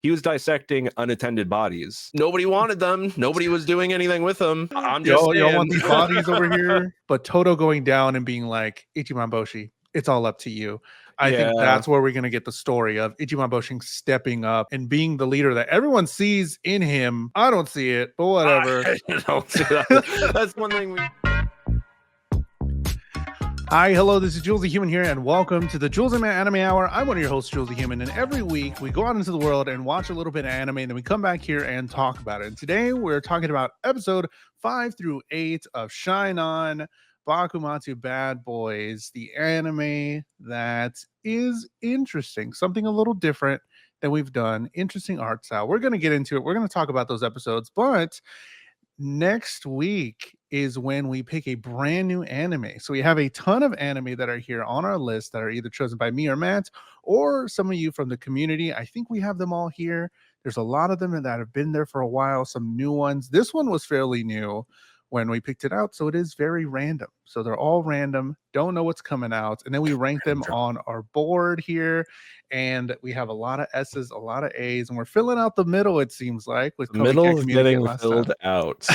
he was dissecting unattended bodies. Nobody wanted them. Nobody was doing anything with them. I'm just Y'all saying. want these bodies over here? But Toto going down and being like, Ichiban Boshi, it's all up to you. I think that's where we're going to get the story of Ichiban Boshi stepping up and being the leader that everyone sees in him. I don't see it, but whatever. I don't see that. That's one thing we... Hi, hello, this is Jules the Human here, and welcome to the Jules and Anime Hour. I'm one of your hosts, Jules the Human, and every week we go out into the world and watch a little bit of anime, and then we come back here and talk about it. And today we're talking about episode 5 through 8 of Shine On Bakumatsu Bad Boys, the anime that is interesting, something a little different than we've done, interesting art style. We're going to get into it. We're going to talk about those episodes, but next week is when we pick a brand new anime. So we have a ton of anime that are here on our list that are either chosen by me or Matt or some of you from the community. I think we have them all here. There's a lot of them that have been there for a while, some new ones. This one was fairly new when we picked it out, so it is very random. So they're all random, don't know what's coming out, and then we rank them on our board here, and we have a lot of S's, a lot of A's, and we're filling out the middle, it seems like, with the middle is getting filled out.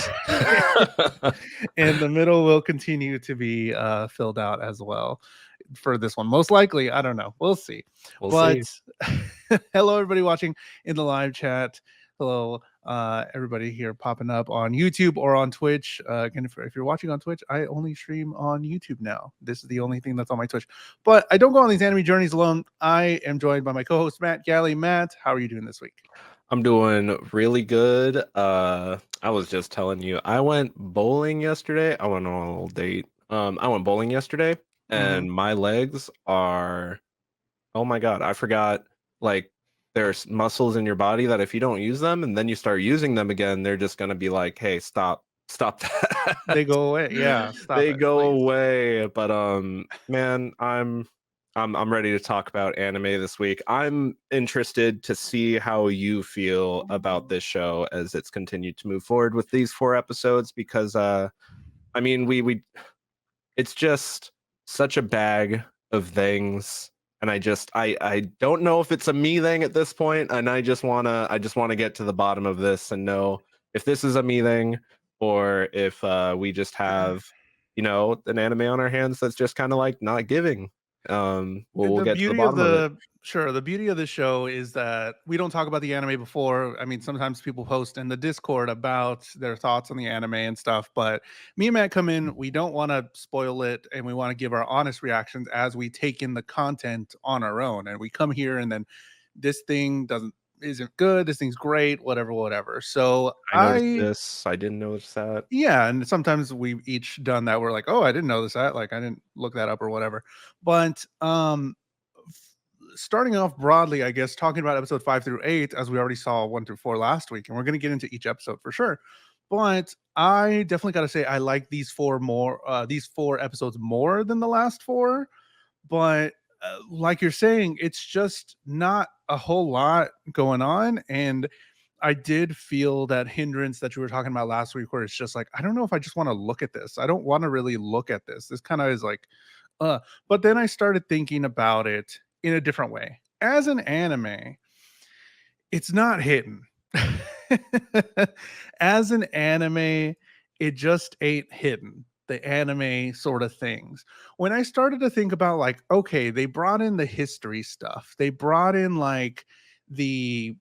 And the middle will continue to be filled out as well for this one, most likely. I don't know, we'll see. Hello everybody watching in the live chat. Hello everybody here popping up on YouTube or on Twitch. Again, if you're watching on Twitch, I only stream on YouTube now. This is the only thing that's on my Twitch, but I don't go on these anime journeys alone. I am joined by my co-host Matt Galley. Matt, how are you doing this week? I'm doing really good. I was just telling you, I went bowling yesterday. I went on a little date. I went bowling yesterday, and my legs are, oh my god, I forgot, like, there's muscles in your body that if you don't use them and then you start using them again, they're just gonna be like, hey, stop that. They go away. Yeah, they go away. But man, I'm ready to talk about anime this week. I'm interested to see how you feel about this show as it's continued to move forward with these 4 episodes, because I mean, we it's just such a bag of things, and I don't know if it's a me thing at this point, and I just wanna get to the bottom of this and know if this is a me thing or if we just have, an anime on our hands that's just kind of like not giving. We'll get to the bottom of it. Sure, the beauty of the show is that we don't talk about the anime before. I mean, sometimes people post in the Discord about their thoughts on the anime and stuff, but me and Matt come in, we don't want to spoil it, and we want to give our honest reactions as we take in the content on our own. And we come here and then this thing isn't good, this thing's great, whatever. So I noticed this, I didn't notice that. Yeah, and sometimes we've each done that. We're like, oh, I didn't notice that, like I didn't look that up or whatever. But starting off broadly, I guess, talking about episode 5 through 8, as we already saw 1 through 4 last week, and we're going to get into each episode for sure. But I definitely got to say I like these 4 episodes more than the last 4. But like you're saying, it's just not a whole lot going on. And I did feel that hindrance that you were talking about last week, where it's just like, I don't know if I just want to look at this. I don't want to really look at this. This kind of is like, but then I started thinking about it in a different way. As an anime, it's not hidden. As an anime, it just ain't hidden. The anime sort of things. When I started to think about, like, okay, they brought in the history stuff. They brought in like the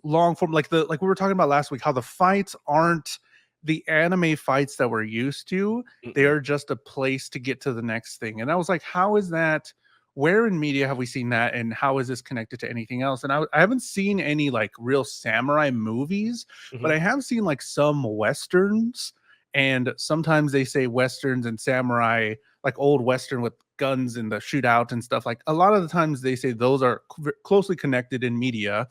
long form, like we were talking about last week, how the fights aren't the anime fights that we're used to. They are just a place to get to the next thing. And I was like, how is that? Where in media have we seen that? And how is this connected to anything else? And I haven't seen any like real samurai movies, but I have seen like some Westerns. And sometimes they say Westerns and samurai, like old Western with guns and the shootout and stuff. Like a lot of the times they say those are closely connected in media.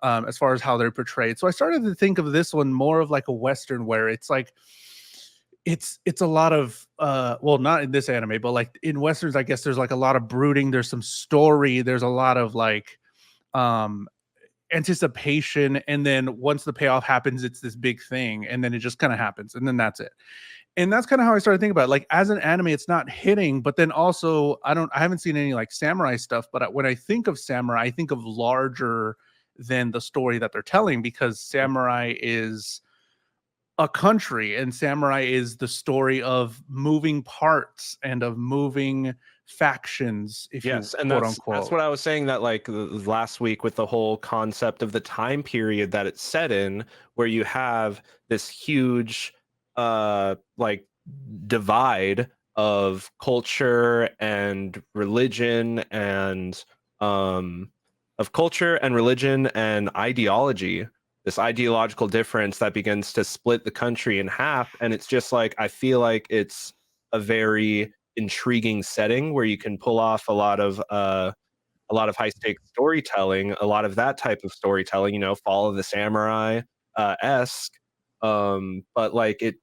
As far as how they're portrayed. So I started to think of this one more of like a Western, where it's like, it's a lot of, well, not in this anime, but like in Westerns, I guess there's like a lot of brooding. There's some story. There's a lot of like anticipation. And then once the payoff happens, it's this big thing. And then it just kind of happens. And then that's it. And that's kind of how I started thinking about it. Like as an anime, it's not hitting, but then also I haven't seen any like samurai stuff, but when I think of samurai, I think of larger than the story that they're telling, because samurai is a country and samurai is the story of moving parts and of moving factions, if you Yes, and quote that's unquote. what I was saying, that like last week, with the whole concept of the time period that it's set in, where you have this huge like divide of culture and religion and um ideology, this ideological difference that begins to split the country in half. And it's just like, I feel like it's a very intriguing setting where you can pull off a lot of high stakes storytelling, a lot of that type of storytelling, you know, Fall of the Samurai esque. But like it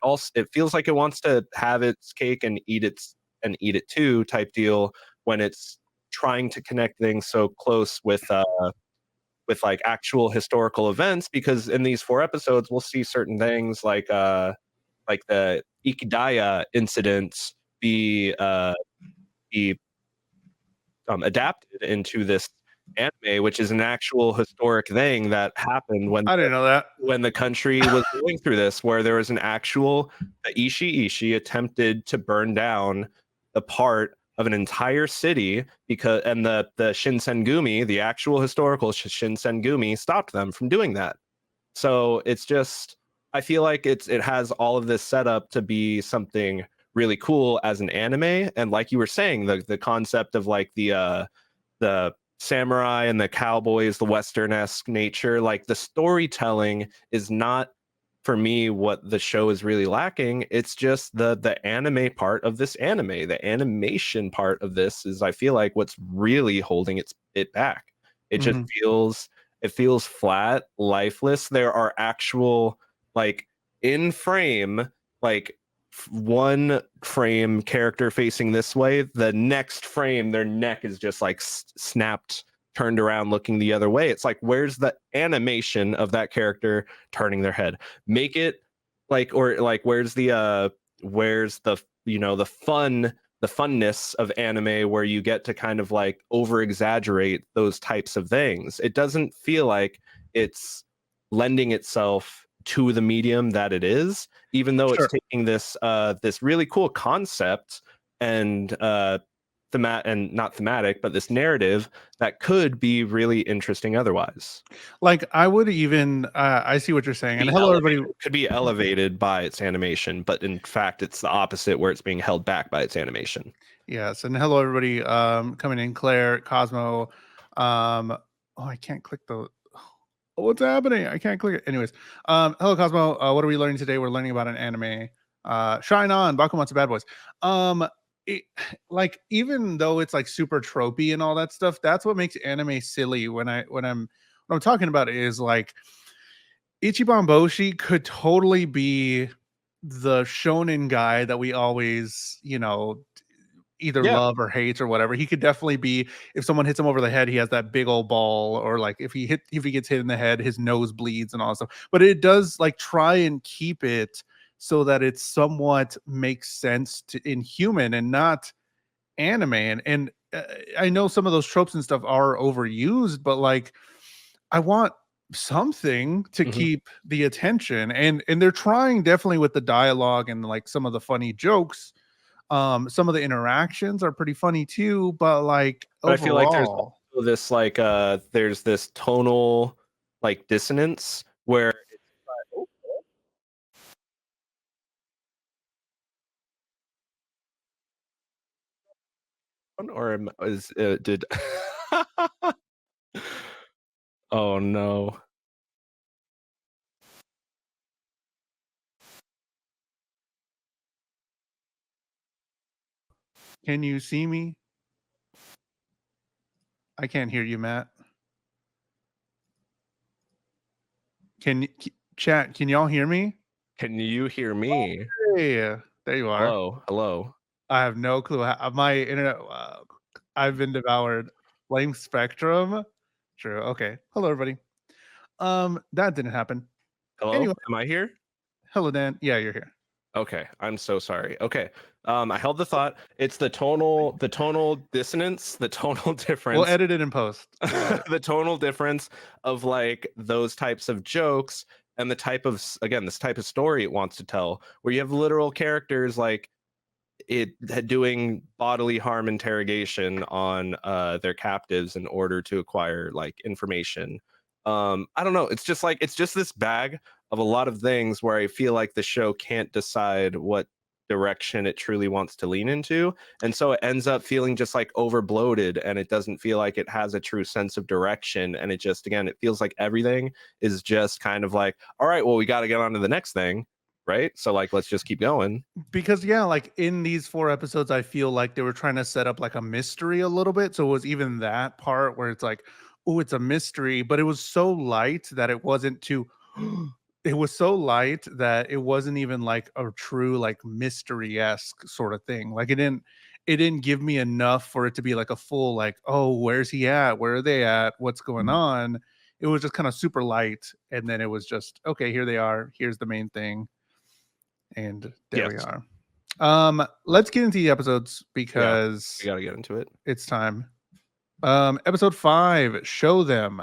also, it feels like it wants to have its cake and eat it too type deal, when it's trying to connect things so close with like actual historical events, because in these 4 episodes we'll see certain things like the Ikidaya incidents be adapted into this anime, which is an actual historic thing that happened I didn't know that. when the country was going through this, where there was an actual Ishi attempted to burn down the part of an entire city, because and the Shinsengumi, the actual historical Shinsengumi, stopped them from doing that. So it's just, I feel like it has all of this set up to be something really cool as an anime. And like you were saying, the concept of like the samurai and the cowboys, the western-esque nature, like the storytelling is not, for me, what the show is really lacking. It's just the anime part of this anime. The animation part of this is, I feel like, what's really holding it back. It just Mhm. feels flat, lifeless. There are actual, like, in frame, like, one frame character facing this way, the next frame their neck is just like snapped, turned around looking the other way. It's like, where's the animation of that character turning their head? Make it like, or like, where's the, you know, the funness of anime, where you get to kind of like over exaggerate those types of things. It doesn't feel like it's lending itself to the medium that it is, even though it's Sure. taking this really cool concept and and not thematic, but this narrative that could be really interesting otherwise. Like, I would even I see what you're saying. And hello everybody. Could be elevated by its animation, but in fact it's the opposite, where it's being held back by its animation. Yes, and hello everybody coming in, Claire, Cosmo. Oh, I can't click the what's happening? I can't click it. Anyways, hello Cosmo. What are we learning today? We're learning about an anime. Shine on, Bakumatsu Bad Boys. Um it, like, even though it's like super tropey and all that stuff, that's what makes anime silly. When I'm talking about it is like Ichiban Boshi could totally be the shonen guy that we always, either Yeah, love or hate or whatever. He could definitely be, if someone hits him over the head, he has that big old ball, or like if he gets hit in the head, his nose bleeds and all that stuff. But it does like try and keep it so that it somewhat makes sense in human and not anime. And I know some of those tropes and stuff are overused, but like I want something to mhm. keep the attention, and they're trying definitely with the dialogue and like some of the funny jokes. Some of the interactions are pretty funny too, but like But I feel like there's overall, also this like there's this tonal like dissonance where or is did oh no. can you see me? I can't hear you, Matt. Chat? Can y'all hear me? Can you hear me? Hey, there you are. Hello, hello. I have no clue how my internet. I've been devoured. Flame Spectrum. True. Okay. Hello, everybody. That didn't happen. Hello, Anyway, am I here? hello, Dan. Yeah, you're here. Okay, I'm so sorry. Okay. I held the thought. It's the tonal dissonance, the tonal We'll difference, edit it in post. Yeah. the tonal difference of like those types of jokes and the type of again, this type of story it wants to tell, where you have literal characters like it doing bodily harm interrogation on their captives in order to acquire like information. I don't know, it's just like it's just this bag of a lot of things where I feel like the show can't decide what direction it truly wants to lean into, and so it ends up feeling just like over bloated, and it doesn't feel like it has a true sense of direction, and it just again it feels like everything is just kind of like, all right, well we got to get on to the next thing, right? So like let's just keep going. Because yeah, like in these 4 episodes, I feel like they were trying to set up like a mystery a little bit. So it was even that part where it's like, oh, it's a mystery, but it was so light that it wasn't too it was so light that it wasn't even like a true like mystery-esque sort of thing. Like it didn't give me enough for it to be like a full like, oh, where's he at? Where are they at? What's going on? It was just kind of super light. And then it was just, okay, here they are. Here's the main thing. And there we Yes. are. Let's get into the episodes Yeah, because we got to get into it. it's time. Episode 5, Show Them,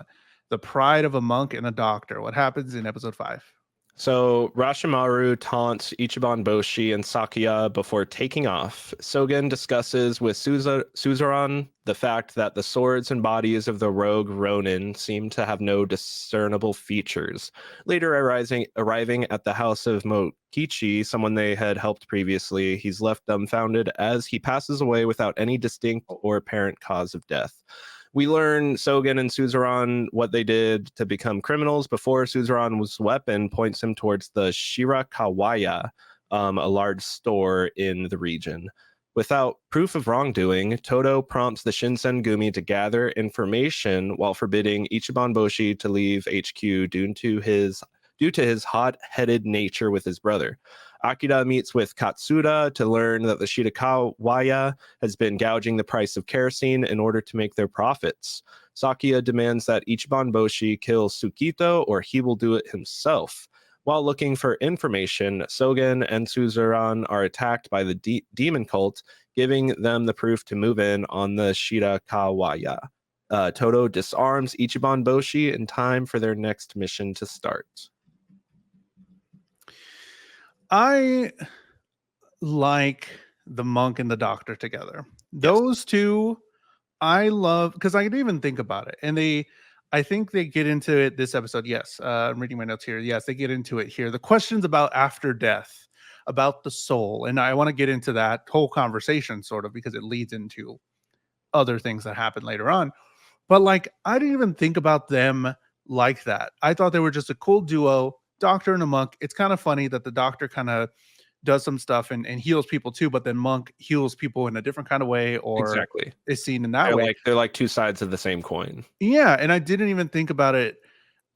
the Pride of a Monk and a Doctor. What happens in episode 5? So Rashimaru taunts Ichiban Boshi and Sakuya before taking off. Sogen discusses with Suzuran the fact that the swords and bodies of the rogue Ronin seem to have no discernible features. Later arriving at the house of Mokichi, someone they had helped previously, he's left dumbfounded as he passes away without any distinct or apparent cause of death. We learn Sogen and Suzuran what they did to become criminals before Suzuran's weapon points him towards the Shirakawaya, a large store in the region. Without proof of wrongdoing, Todo prompts the Shinsengumi to gather information while forbidding Ichiban Boshi to leave HQ due to his hot-headed nature with his brother. Akira meets with Katsuda to learn that the Shirakawaya has been gouging the price of kerosene in order to make their profits. Sakuya demands that Ichiban Boshi kill Tsukito or he will do it himself. While looking for information, Sogen and Suzuran are attacked by the demon cult, giving them the proof to move in on the Shirakawaya. Todo disarms Ichiban Boshi in time for their next mission to start. I like the monk and the doctor together. Yes. Those two, I love because I didn't even think about it. And I think they get into it this episode. Yes. I'm reading my notes here. Yes, they get into it here. The questions about after death, about the soul. And I want to get into that whole conversation sort of because it leads into other things that happen later on. But like, I didn't even think about them like that. I thought they were just a cool duo, doctor and a monk. It's kind of funny that the doctor kind of does some stuff and heals people too, but then monk heals people in a different kind of way or Exactly. is seen in that way. They're like two sides of the same coin. Yeah, and I didn't even think about it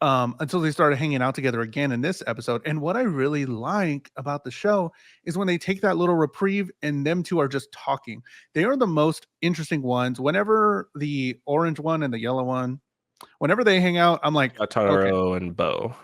until they started hanging out together again in this episode. And what I really like about the show is when they take that little reprieve and them two are just talking. They are the most interesting ones. Whenever the orange one and the yellow one, whenever they hang out, I'm like, okay. Taro and Bo.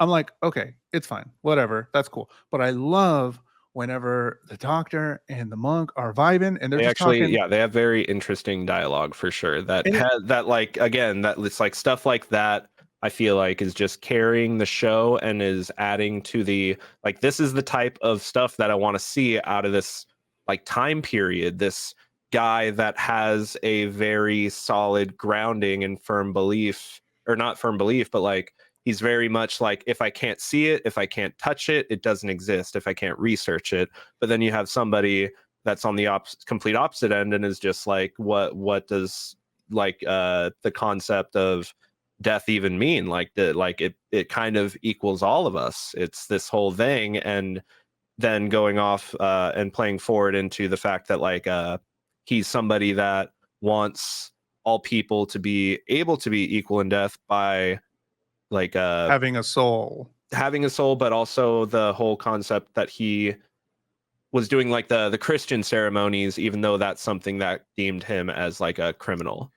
I'm like, okay, it's fine, whatever, that's cool. But I love whenever the doctor and the monk are vibing and they're They just actually, talking. yeah, they have very interesting dialogue for sure. That And it, has that like again, that it's like stuff like that. I feel like is just carrying the show and is adding to the like this is the type of stuff that I want to see out of this like time period. This guy that has a very solid grounding and firm belief, or not firm belief, but like he's very much like if I can't see it, if I can't touch it, it doesn't exist. If I can't research it, but then you have somebody that's on the complete opposite end and is just like what does like the concept of death even mean, like it kind of equals all of us, it's this whole thing, and then going off and playing forward into the fact that like he's somebody that wants all people to be able to be equal in death by like having a soul. having a soul, but also the whole concept that he was doing like the Christian ceremonies, even though that's something that deemed him as like a criminal.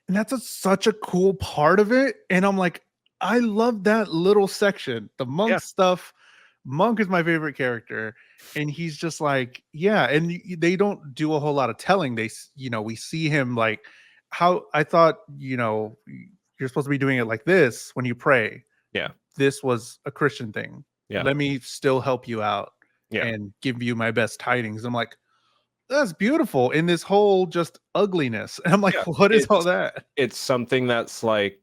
And that's such a cool part of it. And I'm like, I love that little section. The monk Yeah. stuff Monk is my favorite character, and he's just like, yeah, and they don't do a whole lot of telling. We see him like how I thought, you're supposed to be doing it like this when you pray. Yeah. This was a Christian thing. Yeah. Let me still help you out Yeah. and give you my best tidings. I'm like, that's beautiful in this whole just ugliness. And I'm like, Yeah. what is all that? It's something that's like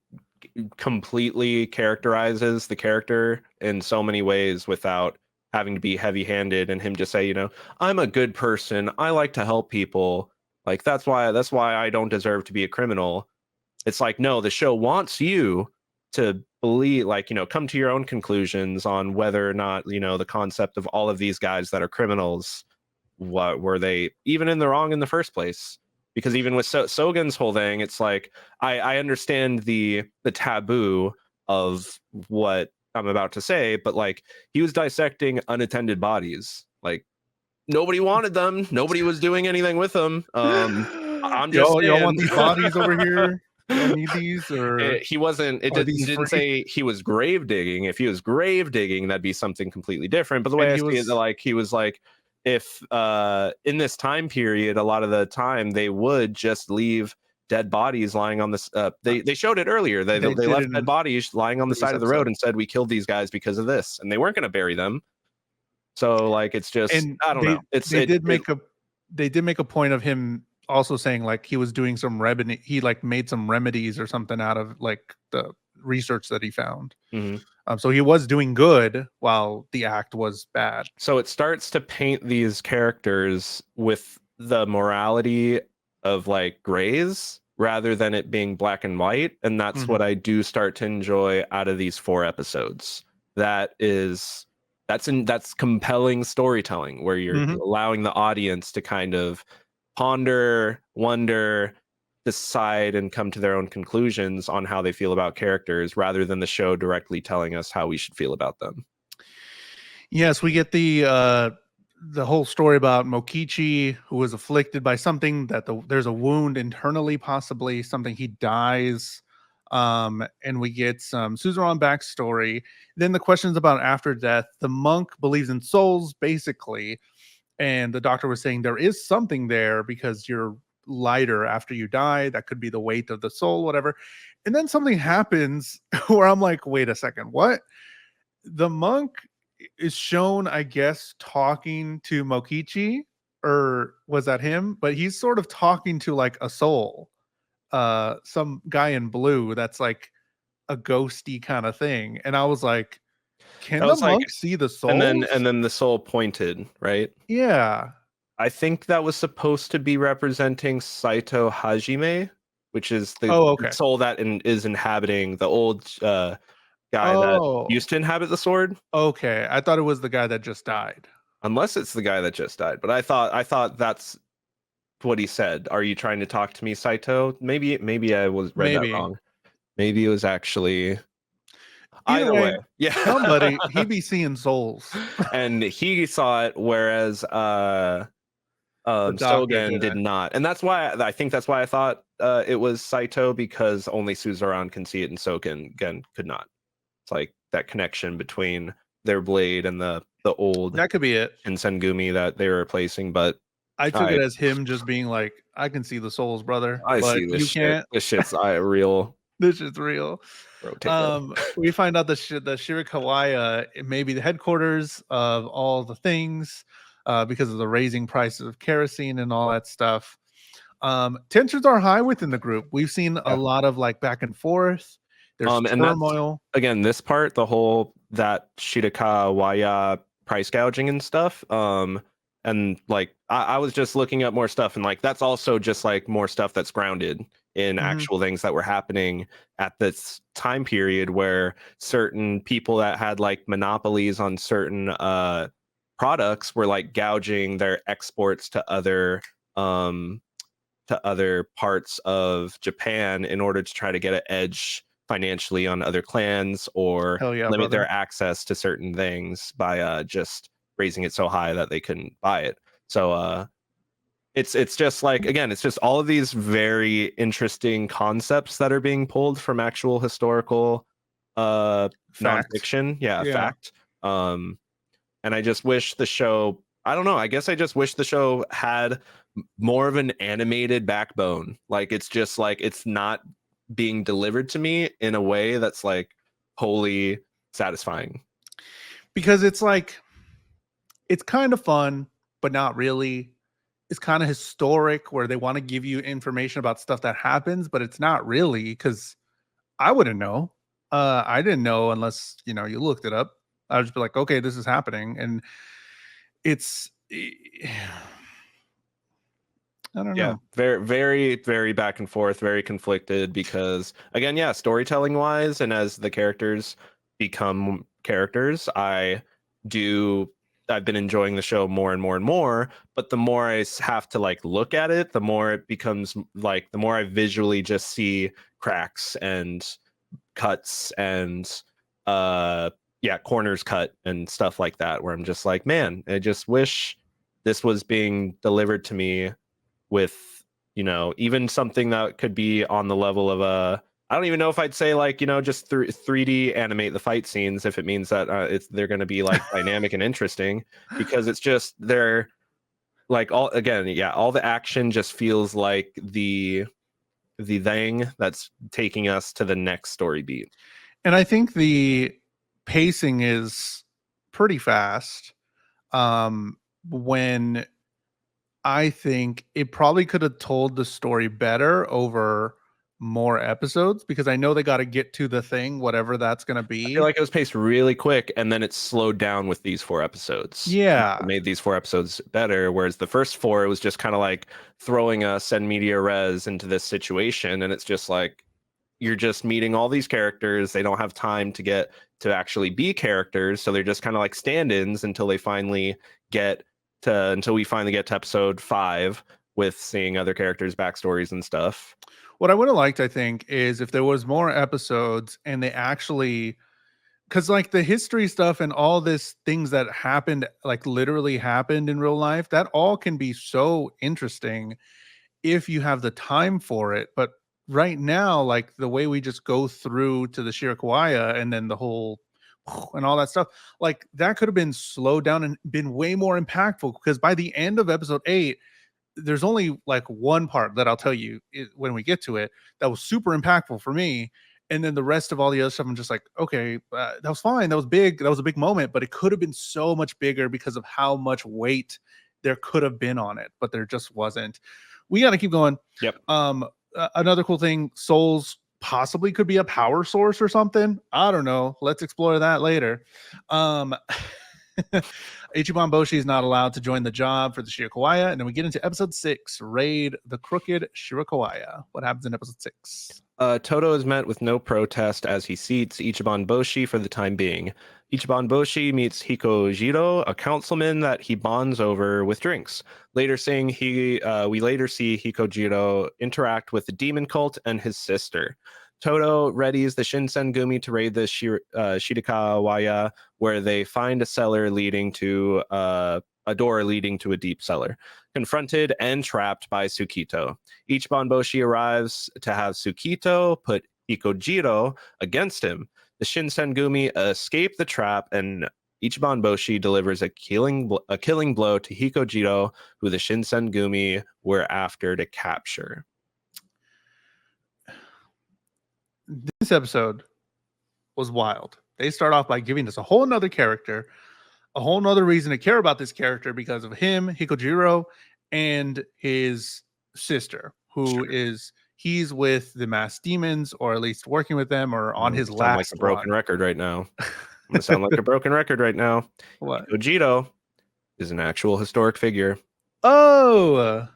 completely characterizes the character in so many ways without having to be heavy-handed, and him just say, I'm a good person. I like to help people. Like that's why I don't deserve to be a criminal. It's like, no, the show wants you to believe, like, come to your own conclusions on whether or not, the concept of all of these guys that are criminals, what were they even in the wrong in the first place? Because even with Sogen's whole thing, it's like I understand the taboo of what I'm about to say, but like he was dissecting unattended bodies. Like nobody wanted them, nobody was doing anything with them. I'm just Y'all want saying. these bodies over here? Y'all need these, or He wasn't. are He these didn't free? say he was grave digging. If he was grave digging, that'd be something completely different. But the way And I he see it, was, like he was like, if in this time period, a lot of the time they would just leave dead bodies lying on this. They showed it earlier. They they did left it dead in bodies lying on the previous side of the road episode. and said we killed these guys because of this, and they weren't going to bury them. So like it's just And I don't know. It's they it, did it make a point of him also saying like he was doing some remedy. He like made some remedies or something out of like the research that he found. mhm. So he was doing good while the act was bad. So it starts to paint these characters with the morality of like grays rather than it being black and white, and that's what Mhm. I do start to enjoy out of these 4 episodes. That's compelling storytelling where you're Mhm. allowing the audience to kind of ponder, wonder, decide, and come to their own conclusions on how they feel about characters rather than the show directly telling us how we should feel about them. Yes, we get the whole story about Mokichi, who was afflicted by something that there's a wound internally, possibly something he dies. And we get some Suzerain backstory. Then the questions about after death. The monk believes in souls, basically, and the doctor was saying there is something there because you're lighter after you die. That could be the weight of the soul, whatever. And then something happens where I'm like, wait a second, what? The monk is shown, I guess, talking to Mokichi, or was that him? But he's sort of talking to like a soul, some guy in blue that's like a ghosty kind of thing. And I was like, can That the was like, monk see the and then souls? the soul pointed, right? Yeah. I think that was supposed to be representing Saito Hajime, which is the Oh, okay. soul that is inhabiting the old guy that Oh, used to inhabit the sword. okay. I thought it was the guy that just died. Unless it's the guy that just died, but I thought that's what he said. Are you trying to talk to me, Saito? Maybe I was read that Maybe. wrong. Maybe it was actually Either either way. way, Yeah. somebody he be seeing souls. And he saw it, whereas The doctor Sogen did didn't. not, and that's why I think that's why I thought it was Saito, because only Suzerain can see it and Sogen again could not. It's like that connection between their blade and the old That could be it. Shinsengumi that they were replacing. But I took I it as him just being like, I can see the souls, brother, I but see this you shit. can't. This shit's real This is real. rotator. We find out the Shirakawa may be the headquarters of all the things because of the raising prices of kerosene and all that stuff. Tensions are high within the group. We've seen a Yeah. lot of like back and forth. There's And that's turmoil. again this part, the whole that Shiraka Waya price gouging and stuff. And like I was just looking up more stuff, and like that's also just like more stuff that's grounded in Mhm. actual things that were happening at this time period where certain people that had like monopolies on certain products were like gouging their exports um to other parts of Japan in order to try to get an edge financially on other clans, or Hell yeah, limit brother. their access to certain things by just raising it so high that they couldn't buy it. So it's just like, again, it's just all of these very interesting concepts that are being pulled from actual historical uh Fact. nonfiction, yeah, Yeah. fact. um And I just wish the show, I don't know, I guess I just wish the show had more of an animated backbone. Like it's just like it's not being delivered to me in a way that's like wholly satisfying. Because it's like it's kind of fun, but not really. It's kind of historic where they want to give you information about stuff that happens, but it's not really because I wouldn't know. I didn't know unless you looked it up. I would just be like, okay, this is happening, and it's I don't Yeah, know. very, very, very back and forth, very conflicted because again, yeah, storytelling wise, and as the characters become characters, do I've been enjoying the show more and more and more, but the more have to like look at it, the more it becomes like the more I visually just see cracks and cuts and yeah, corners cut and stuff like that where I'm just like, man, I just wish this was being delivered to me with even something that could be on the level of a I don't even know if I'd say like just 3D animate the fight scenes if it means that they're going to be like dynamic and interesting because it's just they're like all again yeah all the action just feels like the thing that's taking us to the next story beat. And I think the pacing is pretty fast. When I think it probably could have told the story better over more episodes because I know they got to get to the thing, whatever that's going to I feel be. like it was paced really quick and then it slowed down with these 4 episodes. It Yeah. made these 4 episodes better. Whereas the first four, it was just kind of like throwing us and media res into this situation. And it's just like you're just meeting all these characters. They don't have time to get to actually be characters. So they're just kind of like stand-ins until we finally get to episode 5 with seeing other characters' backstories and stuff. What I would have liked, I think, is if there was more episodes and they actually because like the history stuff and all this things that happened like literally happened in real life that all can be so interesting if you have the time for it. But right now, like the way we just go through to the Shirakawa and then the whole and all that stuff, like that could have been slowed down and been way more impactful because by the end of episode 8, there's only like one part that I'll tell you when we get to it that was super impactful for me. And then the rest of all the other stuff, I'm just like, okay, that was fine. That was big. That was a big moment, but it could have been so much bigger because of how much weight there could have been on it, but there just wasn't. We got to keep going. Yep. Another cool thing, souls possibly could be a power source or something. I don't know. Let's explore that later. Ichiban Boshi is not allowed to join the job for the Shirakawa. And then we get into episode 6, Raid the Crooked Shirakawa. What happens in episode 6? Toto is met with no protest as he seats Ichiban Boshi for the time being. Ichiban Boshi meets Hiko Jiro, a councilman that he bonds over with drinks. We later see Hiko Jiro interact with the demon cult and his sister. Toto readies the Shinsengumi to raid the Shirakawa, where they find a door leading to a deep cellar. Confronted and trapped by Tsukito, Ichiban Boshi arrives to have Tsukito put Hikojiro against him. The Shinsengumi escape the trap, and Ichiban Boshi delivers a killing blow to Hikojiro, who the Shinsengumi were after to capture. This episode was wild. They start off by giving us a whole nother character, a whole nother reason to care about this character because of him, Hikojiro, and his sister, who is he's with the masked demons, or at least working with them, or on his Sound like last a broken one. record right now. I'm gonna sound like a broken record right now. What? Hikojiro is an actual historic figure. Oh,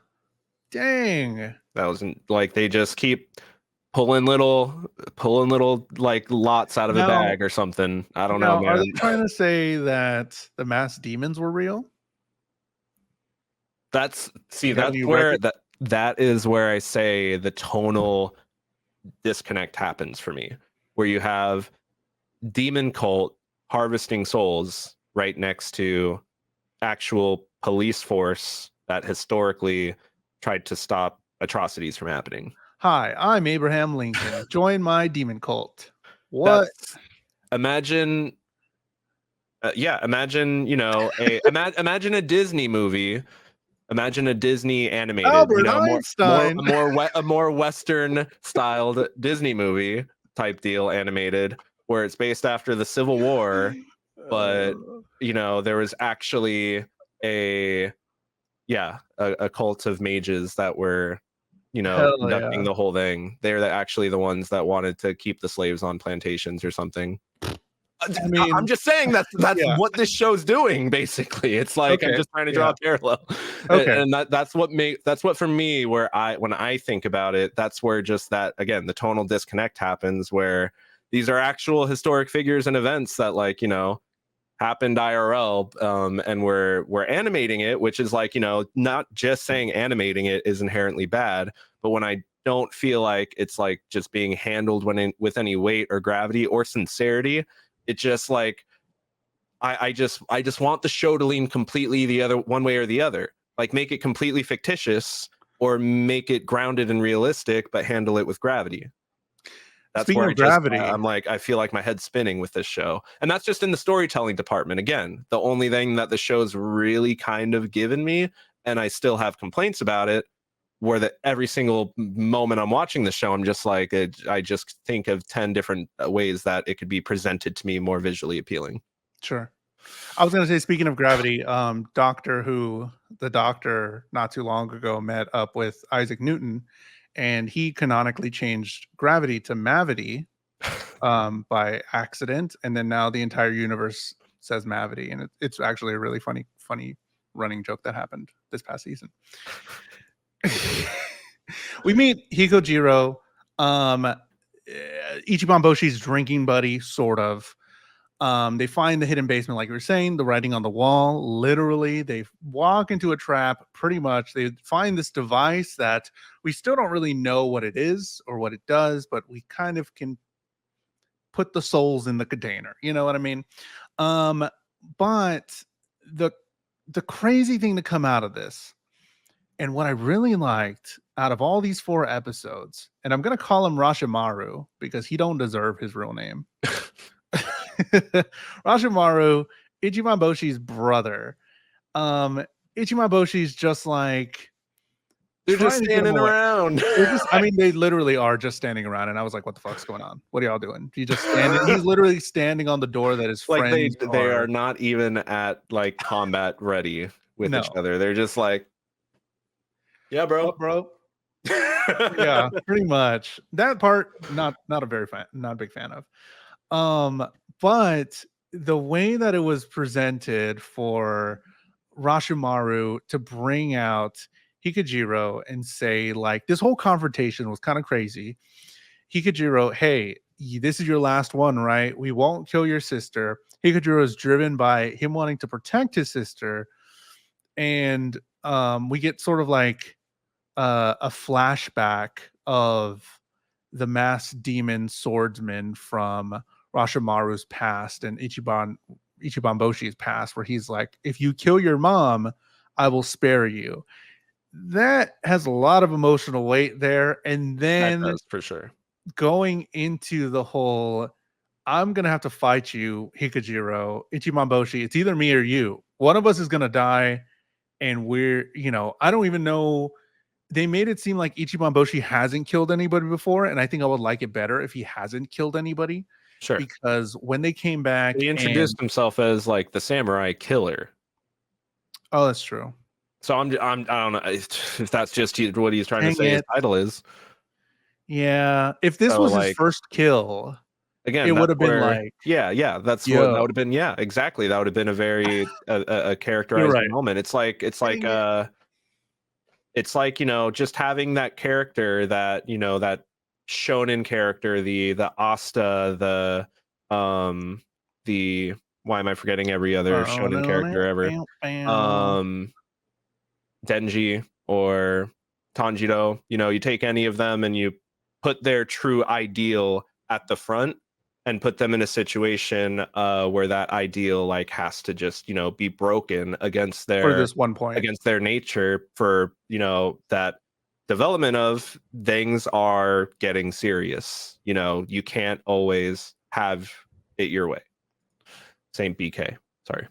dang. That wasn't like they just keep pulling little like lots out of a Now, bag or something. I don't know, now, are man. they trying to say that the masked demons were real? That's Can you where that is where I say the tonal disconnect happens for me, where you have demon cult harvesting souls right next to actual police force that historically tried to stop atrocities from happening. Hi, I'm Abraham Lincoln. Join my demon cult. What? That's imagine Yeah, imagine, imagine a Disney movie. Imagine a Disney animated, Albert Einstein. a more Western styled Disney movie type deal animated, where it's based after the Civil War, but Uh, there was actually a a cult of mages that were hell conducting yeah. the whole thing. They're actually the ones that wanted to keep the slaves on plantations or something. I I'm mean, just saying that's yeah. what this show's doing. Basically, it's like I'm Okay. just trying to draw Yeah. a parallel, Okay. and that's what for me, where when I think about it, that's where just that again the tonal disconnect happens, where these are actual historic figures and events that happened IRL, and we're animating it, which is like not just saying animating it is inherently bad, but when I don't feel like it's like just being handled with any weight or gravity or sincerity, it just like I just want the show to lean completely the other one way or the other, like make it completely fictitious or make it grounded and realistic, but handle it with gravity. That's Speaking where of gravity, I'm like, I feel like my head's spinning with this show. And that's just in the storytelling department. Again, the only thing that the show's really kind of given me, and I still have complaints about it, where that every single moment I'm watching the show, I'm just like, I just think of 10 different ways that it could be presented to me more visually appealing. sure. I was gonna say, speaking of gravity, Doctor Who, the Doctor, not too long ago met up with Isaac Newton, and he canonically changed gravity to mavity by accident, and then now the entire universe says mavity, and it's actually a really funny running joke that happened this past season. We meet Hikojiro, Ichiban Boshi's drinking buddy, sort of. They find the hidden basement, like you were saying, the writing on the wall. Literally, they walk into a trap. Pretty much, they find this device that we still don't really know what it is or what it does, but we kind of can put the souls in the container. You know what I mean? Um, but the the crazy thing to come out of this, and what I really liked out of all these 4 episodes, and I'm gonna call him Rashimaru because he don't deserve his real name. Rashimaru, Ichiban Boshi's brother. Um, Ichiban Boshi's just like They're just trying to get him standing away. around. They're just, I mean, they literally are just standing around, and I was like, "What the fuck's going on? What are y'all doing? You just standing?" He's literally standing on the door that his Like friends they are are. not even at like combat ready with each No, other. They're just like, yeah, bro. what, bro? Yeah, pretty much. That part, not a very fan, not a big fan of. But the way that it was presented for Rashimaru to bring out Hikajiro and say, like, this whole confrontation was kind of crazy. Hikajiro, hey, this is your last one, right? We won't kill your sister. Hikajiro is driven by him wanting to protect his sister. And we get sort of like a flashback of the masked demon swordsman from Rashimaru's past and Ichiban Boshi's past, where he's like, if you kill your mom, I will spare you. That has a lot of emotional weight there. And That then does for sure. going into the whole, I'm gonna have to fight you, Hikajiro, Ichiban Boshi. It's either me or you. One of us is gonna die, and I don't even know. They made it seem like Ichiban Boshi hasn't killed anybody before, and I think I would like it better if he hasn't killed anybody, Sure. because when they came back He and introduced himself as like the samurai killer. oh, that's true. So I don't know if that's just what he's trying to Dang say his it. title is. Yeah. If this So was his like first kill, it again, would that's have been where like, that's what that yo, would have been. Yeah, exactly. That would have been a very a you're characterizing right. moment. Dang it. It's like just having that character that that shonen character, the Asta, the why am I forgetting every other Oh, shonen no, character no, ever? bow, bow. Um Denji or Tanjiro, you take any of them and you put their true ideal at the front and put them in a situation where that ideal like has to just, be broken For this one point. against their nature for, that development of things are getting serious. You can't always have it your way. Same BK. Sorry.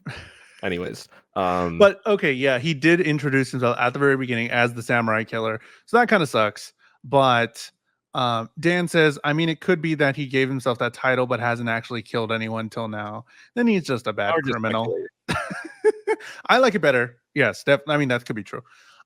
Anyways, But okay, yeah, he did introduce himself at the very beginning as the samurai killer, so that kind of sucks. But Dan says, I mean, it could be that he gave himself that title, but hasn't actually killed anyone till now. Then he's just a bad or just criminal. speculating. I like it better. Yes, I mean, that could be true.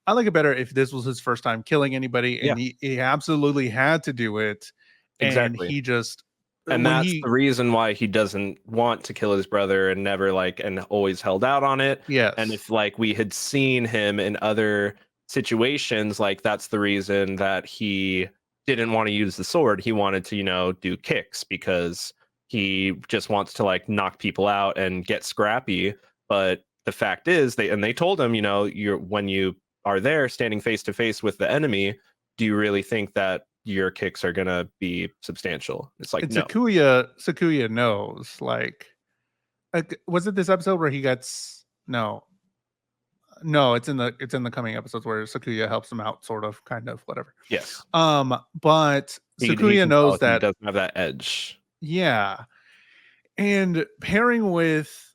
I like it better if this was his first time killing anybody, Yeah, and he absolutely had to do it, and exactly. he just And when that's he the reason why he doesn't want to kill his brother and never like and always held out on it. And yes, if like we had seen him in other situations, like that's the reason that he didn't want to use the sword. He wanted to, do kicks because he just wants to like knock people out and get scrappy. But the fact is they told him, you're when you are there standing face to face with the enemy, do you really think that your kicks are gonna be substantial? It's like and no. Sakuya knows. Like, was it this episode where he gets no, it's in the coming episodes where Sakuya helps him out, sort of, kind of, whatever. Yes, But he Sakuya can tell knows he that, doesn't have that edge. yeah, and pairing with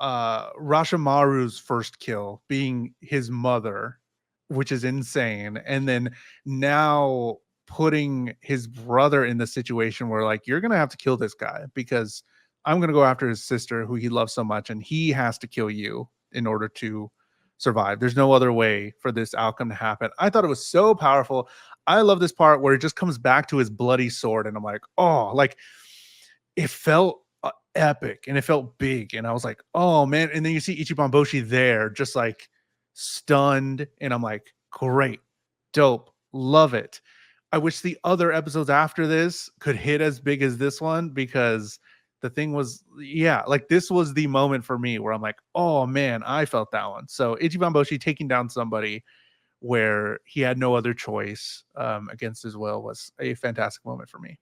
Rashimaru's first kill being his mother, which is insane, and then now putting his brother in the situation where like you're gonna have to kill this guy because I'm gonna go after his sister who he loves so much, and he has to kill you in order to survive. There's no other way for this outcome to happen. I thought it was so powerful. I love this part where it just comes back to his bloody sword, and I'm like, oh, like it felt epic and it felt big, and I was like, oh man. And then you see Ichiban Boshi there just like stunned, and I'm like, great, dope, love it. I wish the other episodes after this could hit as big as this one, because the thing was, yeah, like this was the moment for me where I'm like, oh man, I felt that one. So Ichiban Boshi taking down somebody where he had no other choice against his will was a fantastic moment for me.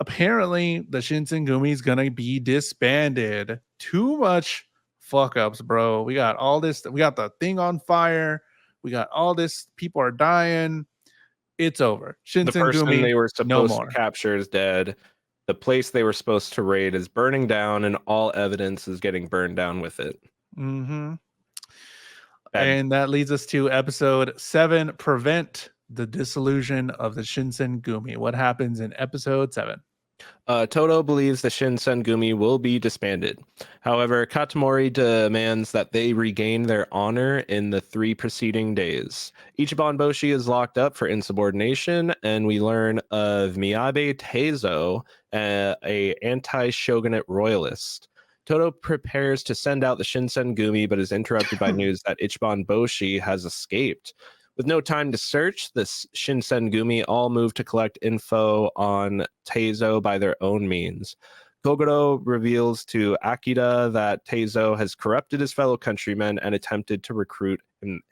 Apparently the Shinsengumi is gonna be disbanded. Too much fuck ups, bro. We got all this, we got the thing on fire, we got all this, people are dying. It's over. The person Shinsengumi, they were no supposed to more. capture is dead. The place they were supposed to raid is burning down, and all evidence is getting burned down with it. Mm-hmm. Bad. And that leads us to episode 7, Prevent the Dissolution of the Shinsengumi. What happens in episode 7? Toto believes the Shinsengumi will be disbanded. However, Katamori demands that they regain their honor in the 3 preceding days. Ichiban Boshi is locked up for insubordination, and we learn of Miyabe Teizo, a anti-shogunate royalist. Toto prepares to send out the Shinsengumi, but is interrupted by news that Ichiban Boshi has escaped. With no time to search, the Shinsengumi all move to collect info on Teizo by their own means. Kogoro reveals to Akita that Teizo has corrupted his fellow countrymen and attempted to recruit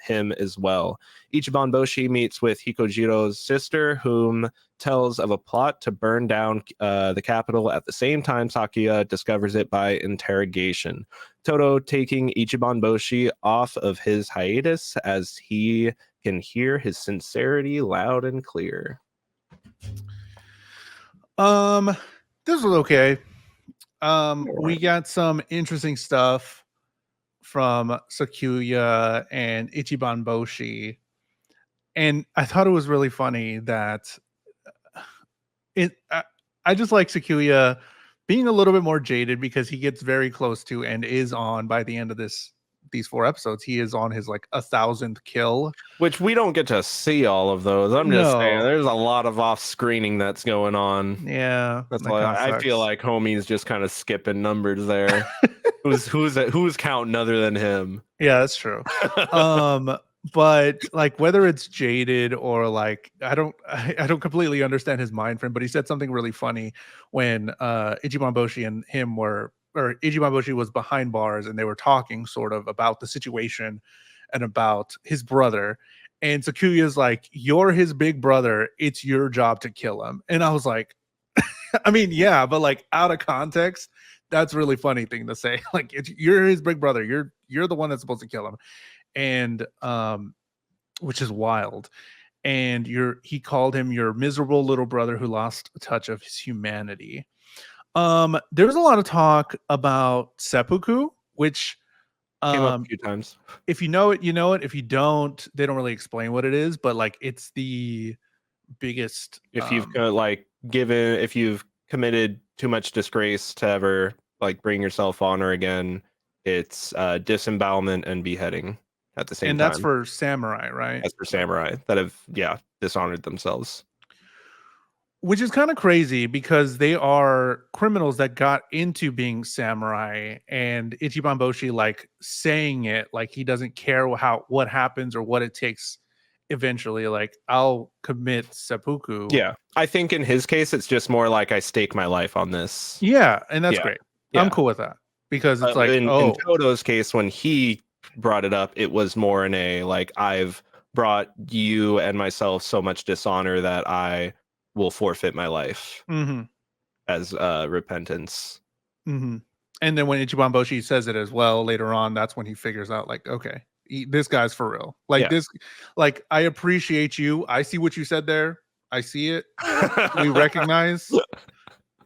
him as well. Ichiban Boshi meets with Hikojiro's sister, whom tells of a plot to burn down the capital. At the same time, Sakuya discovers it by interrogation. Toto taking Ichiban Boshi off of his hiatus as he can hear his sincerity loud and clear. This was okay. We got some interesting stuff from Sakuya and Ichiban Boshi, and I thought it was really funny that it. I just like Sakuya being a little bit more jaded, because he gets very close to and is on, by the end of these 4 episodes, he is on his like 1,000th kill, which we don't get to see all of those. I'm just saying no, there's a lot of off screening that's going on. yeah, That's that why kind of I feel sucks. like homie's just kind of skipping numbers there. who's counting other than him? Yeah, that's true. But like whether it's jaded or like I don't completely understand his mind frame, but he said something really funny when Ichiban Boshi and him were, or Ichiban Boshi was behind bars and they were talking sort of about the situation and about his brother. And Sakuya's like, you're his big brother, it's your job to kill him. And I was like, I mean, yeah, but like out of context, that's a really funny thing to say. Like, you're his big brother. You're the one that's supposed to kill him, and which is wild. And he called him your miserable little brother who lost touch of his humanity. There's a lot of talk about seppuku, which Came up a um few times. if you know it, you know it. If you don't, they don't really explain what it is, but like it's the biggest If you've like given, if you've committed too much disgrace to ever like bring yourself honor again, it's disembowelment and beheading at the same and that's time. for samurai, right? As for samurai that have dishonored themselves. Which is kind of crazy because they are criminals that got into being samurai, and Ichiban Boshi like saying it like he doesn't care what happens or what it takes eventually, like I'll commit seppuku. Yeah, I think in his case it's just more like I stake my life on this. Yeah, and that's Yeah, great. I'm yeah. cool with that because it's like, In oh, Toto's case, when he brought it up, it was more in a like, I've brought you and myself so much dishonor that I will forfeit my life mhm, as repentance. mhm. And then when Ichiban Boshi says it as well later on, that's when he figures out like, okay, this guy's for real. Like Yeah. this, like I appreciate you. I see what you said there. I see it. We recognize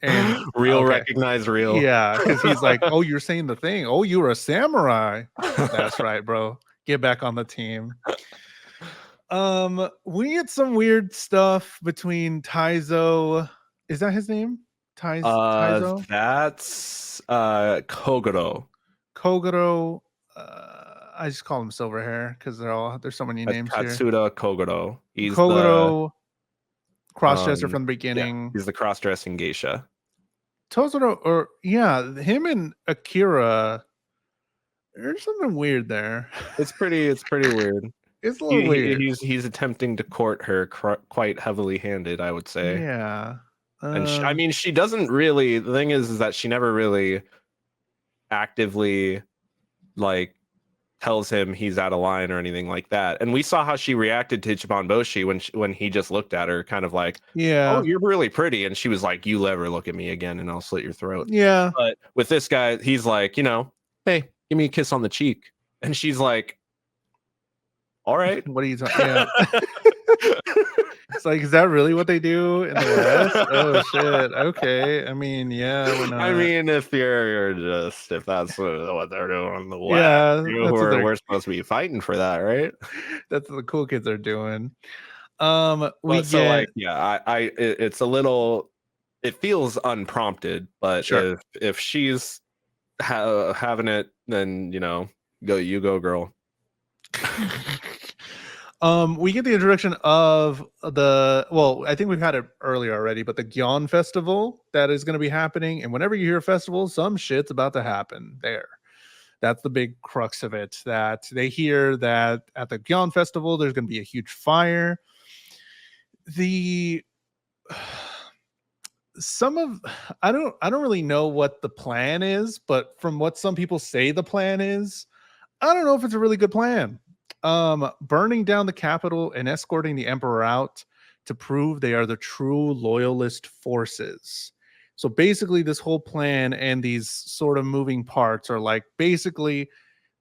and Real okay. recognize real. Yeah, because he's like, oh, you're saying the thing. Oh, you're a samurai. That's right, bro. Get back on the team. We get some weird stuff between Taizo. Is that his name? Taizo? That's Kogoro. Kogoro. I just call him silver hair because there's so many That's names here. Katsuda Kogoro. He's the Kogoro, crossdresser from the yeah, beginning. he's the cross-dressing geisha. Tozoro, or yeah, him and Akira. There's something weird there. It's pretty weird. It's a little weird. He's attempting to court her quite heavily handed, I would say. Yeah. And I mean, she doesn't really. The thing is that she never really actively like tells him he's out of line or anything like that. And we saw how she reacted to Ichiban Boshi when he just looked at her, kind of like, "Oh, Yeah. you're really pretty," and she was like, "You ever look at me again, and I'll slit your throat." Yeah. But with this guy, he's like, "Hey, give me a kiss on the cheek," and she's like, "All right." What are you talking? Yeah. It's like, is that really what they do in the West? Oh shit. Okay. I mean, yeah, why I not? mean, if if that's what they're doing in the West, Yeah, that's what we're supposed to be fighting for that, right? that's what the cool kids are doing. We But so get like, yeah, it's a little, it feels unprompted, but sure. if she's having it, then go girl. We get the introduction of I think we've had it earlier already, but the Gyeon festival that is going to be happening. And whenever you hear festival, some shit's about to happen there. That's the big crux of it. That they hear that at the Gyeon festival, there's going to be a huge fire. The some of I don't really know what the plan is, but from what some people say the plan is, I don't know if it's a really good plan. Burning down the capital and escorting the emperor out to prove they are the true loyalist forces. So basically, this whole plan and these sort of moving parts are like basically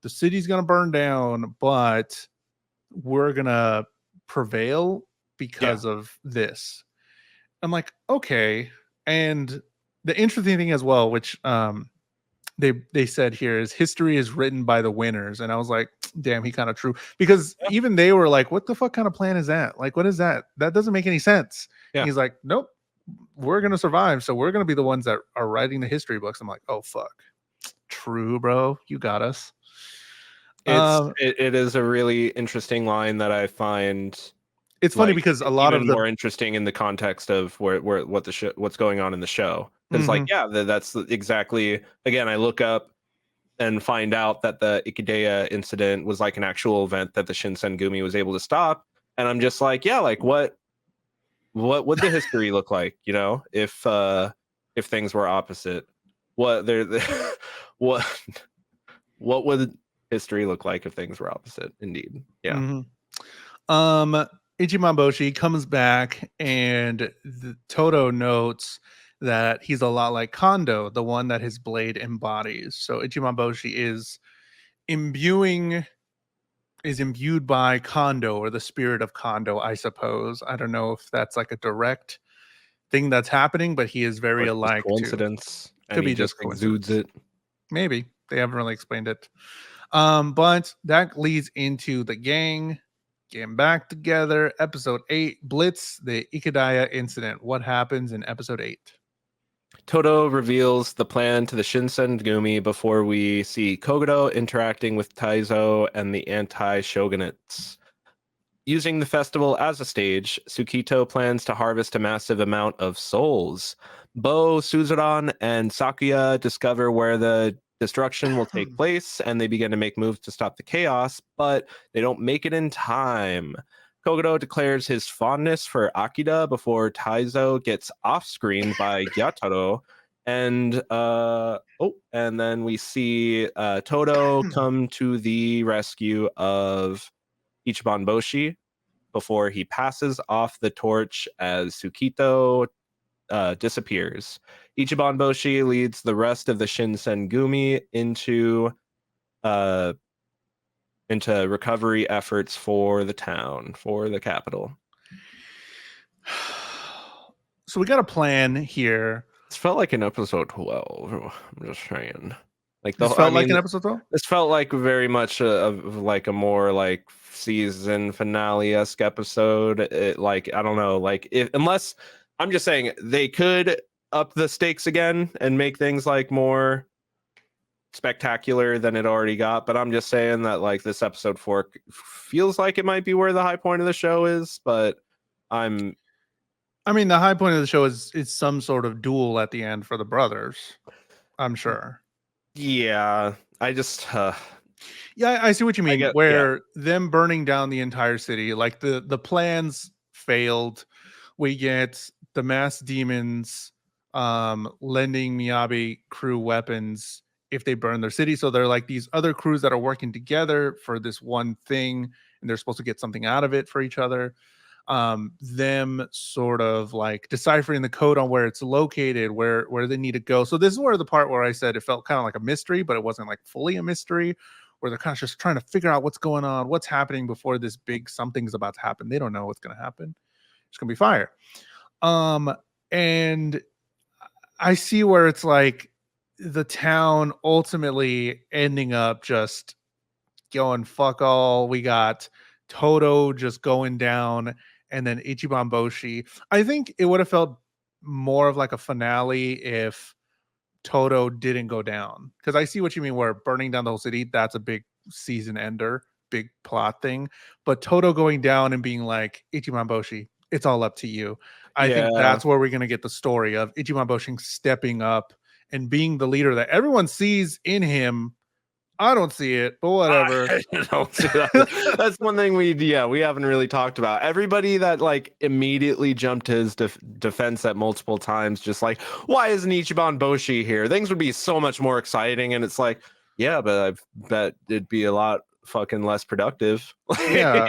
the city's going to burn down, but we're going to prevail Yeah, because of this. I'm like, okay. And the interesting thing as well, which they said here is history is written by the winners. And I was like, damn, he kind of true. Because yeah, even they were like, what the fuck kind of plan is that? Like, what is that? That doesn't make any sense. yeah. He's like, nope, we're gonna survive. So we're gonna be the ones that are writing the history books. I'm like, oh fuck. True, bro. You got us. It is a really interesting line that I find It's funny like because a lot even of the more interesting in the context of what the what's going on in the show. Because like, Mhm. yeah, that's exactly, again, I look up and find out that the Ikedeya incident was like an actual event that the Shinsengumi was able to stop, and I'm just like, yeah, like what would the history look like, if things were opposite? What there what what would history look like if things were opposite? Indeed. Yeah. Mhm. Ichiban Boshi comes back and Toto notes that he's a lot like Kondo, the one that his blade embodies. So Ichiban Boshi imbuing is imbued by Kondo or the spirit of Kondo, I suppose. I don't know if that's like a direct thing that's happening, but he is Or very it's just alike too. coincidence, and Could he be just just exudes coincidence. it. Maybe they haven't really explained it. But that leads into the gang getting back together. Episode 8, Blitz, the Ikadaya incident. What happens in episode 8? Toto reveals the plan to the Shinsengumi before we see Kogoro interacting with Taizo and the anti-shogunates. Using the festival as a stage, Tsukito plans to harvest a massive amount of souls. Bo, Suzuran, and Sakuya discover where the destruction will take place, and they begin to make moves to stop the chaos, but they don't make it in time. Kogoro declares his fondness for Akida before Taizo gets off-screen by Gyataro, and and then we see Toto come to the rescue of Ichiban Boshi before he passes off the torch as Tsukito disappears. Ichiban Boshi leads the rest of the Shinsengumi uh, into recovery efforts for the town, for the capital. So we got a plan here. This felt like an episode 12. I'm just saying. Like This felt like an episode 12? This felt like very much of like a more like season finale-esque episode. Like, I don't know, like unless I'm just saying they could up the stakes again and make things like more spectacular than it already got, but I'm just saying that like this episode 4 feels like it might be where the high point of the show is, but I mean, the high point of the show is some sort of duel at the end for the brothers, I'm sure. Yeah, I just yeah, I see what you mean. Yeah. Them burning down the entire city, like the plans failed. We get the masked demons lending Miyabi crew weapons if they burn their city. So they're like these other crews that are working together for this one thing, and they're supposed to get something out of it for each other. Them sort of like deciphering the code on where it's located, where they need to go. So this is where the part where I said it felt kind of like a mystery, but it wasn't like fully a mystery, where they're kind of just trying to figure out what's going on, what's happening before this big something's about to happen. They don't know what's going to happen. It's going to be fire. And I see where it's like the town ultimately ending up just going fuck all. We got Toto just going down, and then Ichiban Boshi. I think it would have felt more of like a finale if Toto didn't go down, because I see what you mean, where burning down the whole city, that's a big season ender, big plot thing. But Toto going down and being like, Ichiban Boshi, it's all up to you. I think that's where we're going to get the story of Ichiban Boshi stepping up and being the leader that everyone sees in him. I don't see it, but whatever. I don't see that. That's one thing we haven't really talked about. Everybody that like immediately jumped to his defense at multiple times, just like, why isn't Ichiban Boshi here? Things would be so much more exciting. And it's like, yeah, but I bet it'd be a lot fucking less productive. Yeah.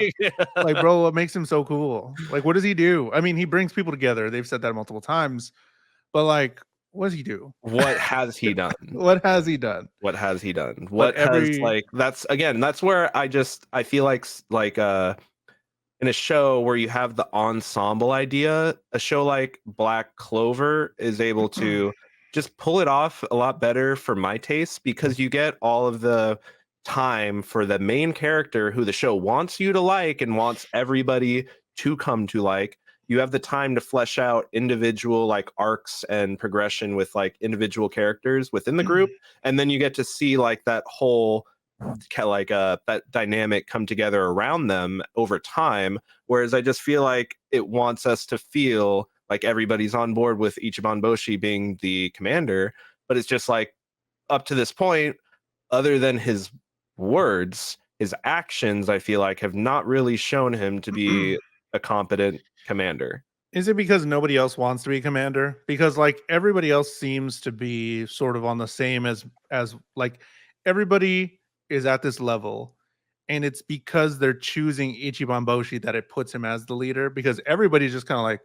Like, bro, what makes him so cool? Like, what does he do? I mean, he brings people together. They've said that multiple times, but like, what does he do? What has he done? What has he done? What has he done? What has like that's where I feel like in a show where you have the ensemble idea, a show like Black Clover is able to just pull it off a lot better for my taste, because you get all of the time for the main character who the show wants you to like and wants everybody to come to like. You have the time to flesh out individual like arcs and progression with like individual characters within the group, and then you get to see like that whole like that dynamic come together around them over time. Whereas I just feel like it wants us to feel like everybody's on board with Ichiban Boshi being the commander, but it's just like up to this point, other than his words, his actions, I feel like have not really shown him to be a competent commander. Is it because nobody else wants to be commander? Because like everybody else seems to be sort of on the same as like everybody is at this level, and it's because they're choosing Ichiban Boshi that it puts him as the leader, because everybody's just kind of like,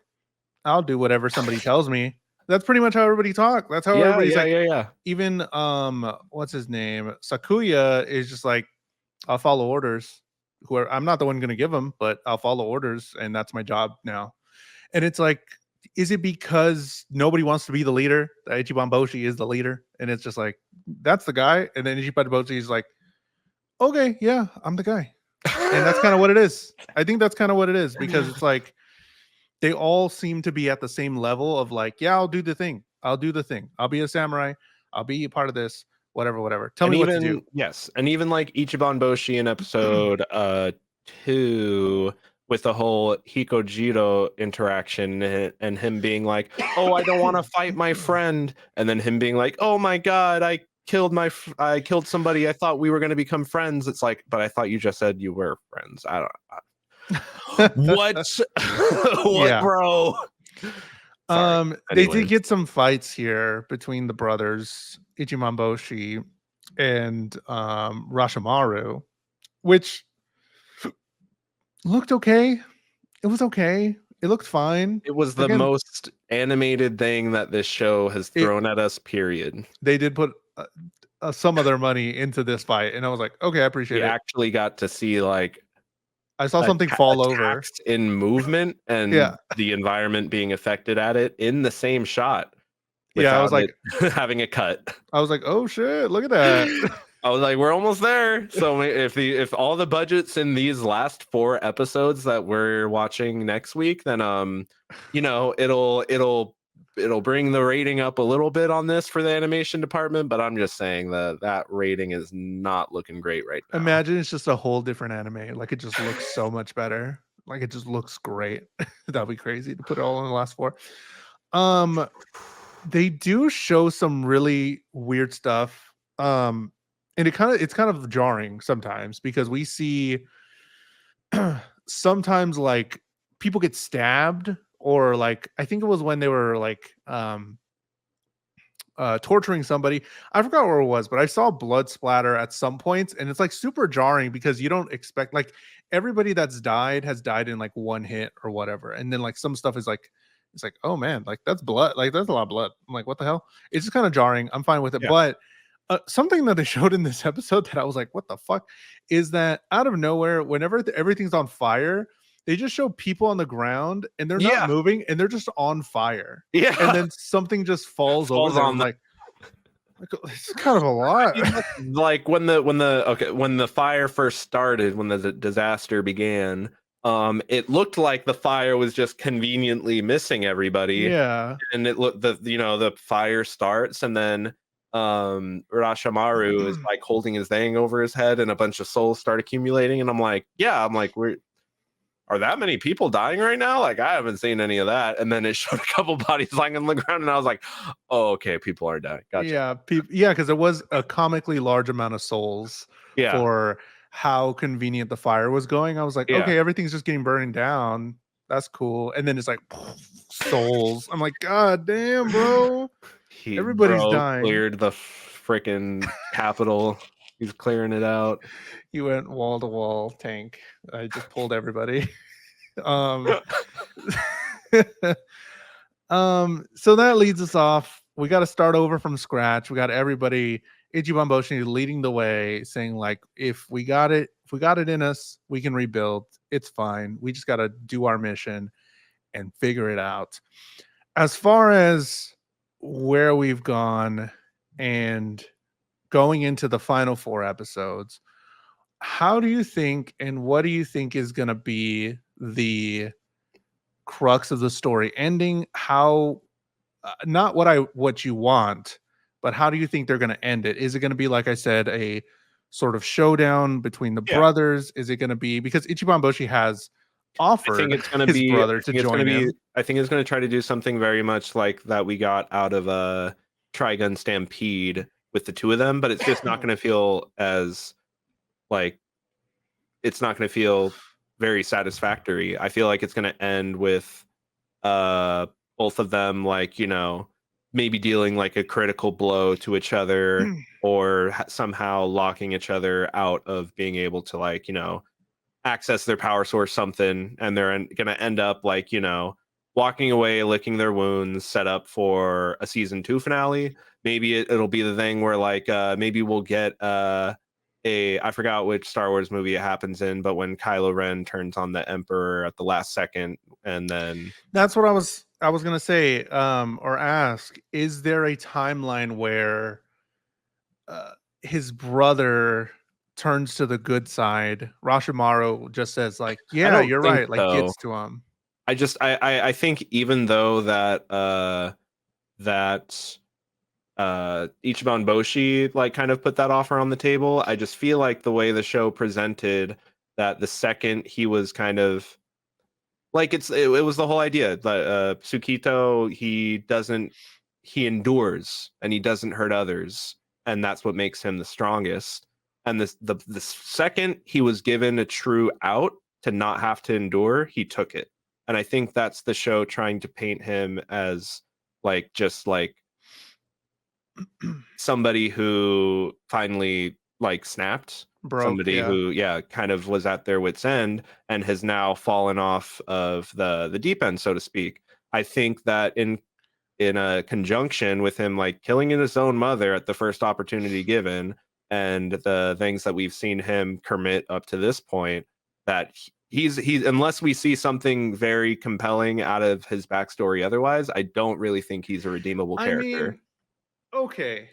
I'll do whatever somebody tells me. That's pretty much how everybody talks. That's how everybody's like. Even what's his name? Sakuya is just like, I'll follow orders. I'm not the one going to give them, but I'll follow orders, and that's my job now. And it's like, Is it because nobody wants to be the leader? That Ichiban Boshi is the leader, and it's just like that's the guy, and then Ichiban Boshi is like, okay, yeah, I'm the guy, and that's kind of what it is. I think that's kind of what it is because it's like they all seem to be at the same level of like, yeah, I'll do the thing, I'll do the thing, I'll be a samurai, I'll be a part of this, whatever, whatever. Tell And me what to do. even yes, and even like Ichiban Boshi in episode 2 with the whole Hikojiro interaction and him being like, "Oh, I don't want to fight my friend," and then him being like, "Oh my god, I killed somebody. I thought we were going to become friends." It's like, but I thought you just said you were friends. I don't. What? What, Yeah. bro? Sorry. They did Anyways, get some fights here between the brothers Ichiban Boshi and Rashimaru, which looked okay. It was okay. It looked fine. it was the Again, most animated thing that this show has it thrown at us, period. they did put some of their money into this fight, and I was like, okay, I We appreciate it. actually got to see like I saw something fall over. attacks in movement Yeah, and the environment being affected at it in the same shot yeah. without it having a cut. I was like, oh shit, look at that. I was like, we're almost there. So if all the budgets in these last 4 episodes that we're watching next week, then it'll bring the rating up a little bit on this for the animation department. But I'm just saying that rating is not looking great right now. Imagine it's just a whole different anime. Like it just looks so much better. Like it just looks great. That'd be crazy to put it all in the last 4. They do show some really weird stuff. And it's kind of jarring sometimes because we see sometimes like people get stabbed or like I think it was when they were like torturing somebody. I forgot where it was, but I saw blood splatter at some points, and it's like super jarring because you don't expect like everybody that's died has died in like one hit or whatever, and then like some stuff is like it's like oh man, like that's blood, like that's a lot of blood. I'm like what the hell? It's just kind of jarring. I'm fine with it, Yeah. but something that they showed in this episode that I was like, what the fuck, is that out of nowhere, whenever everything's on fire, they just show people on the ground and they're Yeah. not moving and they're just on fire. Yeah. And then something just falls over Falls them. on I'm the- like, it's kind of a lot. like when the fire first started, when the disaster began, it looked like the fire was just conveniently missing everybody, Yeah. and it looked the fire starts, and then Rashamaru is like holding his thing over his head, and a bunch of souls start accumulating, and I'm like, are that many people dying right now? Like, I haven't seen any of that. And then it showed a couple bodies lying on the ground, and I was like, oh, okay, people are dying. Gotcha. Yeah, because it was a comically large amount of souls Yeah. for how convenient the fire was going. I was like, Yeah. okay, everything's just getting burning down. That's cool. And then it's like souls. I'm like, God damn, bro. Everybody's dying. Cleared the freaking capital. He's clearing it out. You went wall to wall tank. I just pulled everybody. So that leads us off. We got to start over from scratch. We got everybody, Ichiban Boshi leading the way, saying like, if we got it in us, we can rebuild. It's fine. We just got to do our mission and figure it out. As far as where we've gone and going into the final 4 episodes, how do you think and what do you think is going to be the crux of the story ending? How not what you want, but how do you think they're going to end it? Is it going to be, like I said, a sort of showdown between the brothers? Is it going to be because Ichiban Boshi has offered his brother to join him? I think it's going to try to do something very much like that we got out of Trigun Stampede with the 2 of them, but it's just not going to feel as like it's not going to feel very satisfactory. I feel like it's going to end with both of them like maybe dealing like a critical blow to each other or somehow locking each other out of being able to like access their power source something, and they're going to end up like walking away, licking their wounds, set up for a season 2 finale. Maybe it'll be the thing where like maybe we'll get I forgot which Star Wars movie it happens in, but when Kylo Ren turns on the Emperor at the last second, and then That's what I was gonna say, or ask. Is there a timeline where uh, his brother turns to the good side? Roshimaru just says like, I "Yeah, don't you're think right." Like so. gets to him. I think even though that Ichiban Boshi like kind of put that offer on the table, I just feel like the way the show presented that the second he was kind of like it was the whole idea that Tsukito he endures and he doesn't hurt others, and that's what makes him the strongest. And the second he was given a true out to not have to endure, he took it. And I think that's the show trying to paint him as like just like somebody who finally like snapped, Broke, somebody yeah. who kind of was at their wits end and has now fallen off of the deep end, so to speak. I think that in a conjunction with him like killing his own mother at the first opportunity given, and the things that we've seen him commit up to this point, that he's unless we see something very compelling out of his backstory otherwise, I don't really think he's a redeemable I character. mean, okay.